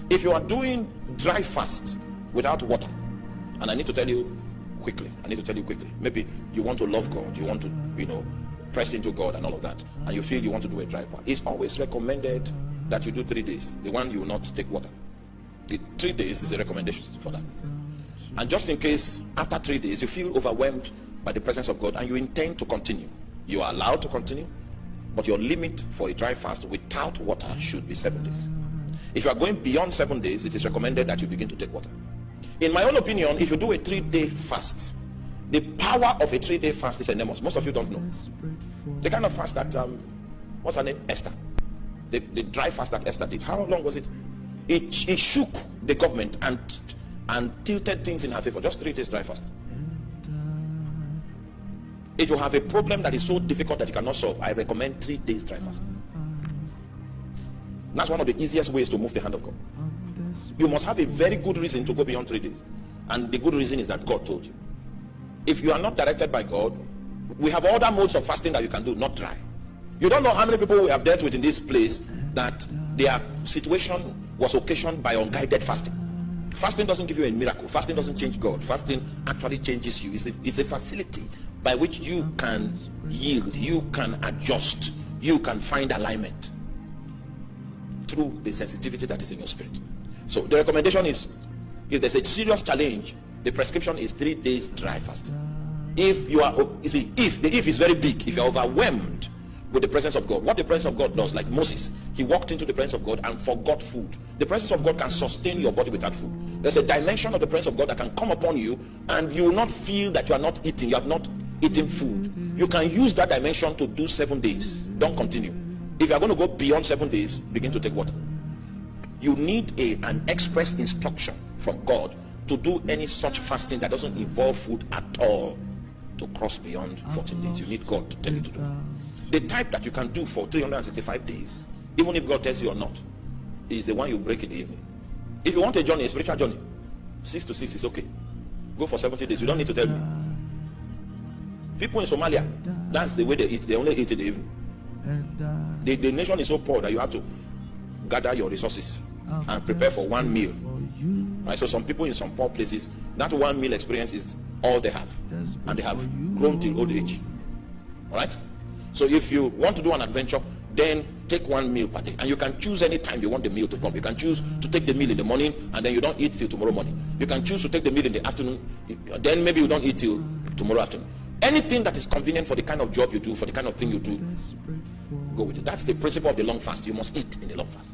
If you are doing dry fast without water, and I need to tell you quickly, maybe you want to love God, you want to, press into God and all of that, and you feel you want to do a dry fast, it's always recommended that you do 3 days. The one you will not take water. The 3 days is a recommendation for that. And just in case after 3 days you feel overwhelmed by the presence of God and you intend to continue, you are allowed to continue, but your limit for a dry fast without water should be 7 days. If you are going beyond 7 days, it is recommended that you begin to take water. In my own opinion, if you do a 3-day fast, the power of a 3-day fast is enormous. Most of you don't know. The kind of fast that, what's her name? Esther. The dry fast that Esther did. How long was it? It shook the government and tilted things in her favor. Just 3 days dry fast. If you have a problem that is so difficult that you cannot solve, I recommend 3 days dry fast. That's one of the easiest ways to move the hand of God. You must have a very good reason to go beyond 3 days. And the good reason is that God told you. If you are not directed by God, we have other modes of fasting that you can do, not dry. You don't know how many people we have dealt with in this place that their situation was occasioned by unguided fasting. Fasting doesn't give you a miracle. Fasting doesn't change God. Fasting actually changes you. It's a facility by which you can yield, you can adjust, you can find alignment through the sensitivity that is in your spirit. So the recommendation is, if there's a serious challenge, the prescription is 3 days dry fast. If you are, if the if is very big, if you're overwhelmed with the presence of God, what the presence of God does, like Moses, he walked into the presence of God and forgot food. The presence of God can sustain your body without food. There's a dimension of the presence of God that can come upon you and you will not feel that you are not eating, you have not eaten food. You can use that dimension to do 7 days. Don't continue. If you are going to go beyond 7 days, begin to take water. You need an express instruction from God to do any such fasting that doesn't involve food at all to cross beyond 14 days. You need God to tell you to do. The type that you can do for 365 days, even if God tells you or not, is the one you break in the evening. If you want a journey, a spiritual journey, 6 to 6 is okay. Go for 70 days. You don't need to tell me. People in Somalia, that's the way they eat. They only eat in the evening. The nation is so poor that you have to gather your resources and prepare for one meal. Right? So some people in some poor places, that one meal experience is all they have, and they have grown till old age. All right. So if you want to do an adventure, then take 1 meal per day, and you can choose any time you want the meal to come. You can choose to take the meal in the morning, and then you don't eat till tomorrow morning. You can choose to take the meal in the afternoon, then maybe you don't eat till tomorrow afternoon. Anything that is convenient for the kind of job you do, for the kind of thing you do, go with it. That's the principle of the long fast. You must eat in the long fast.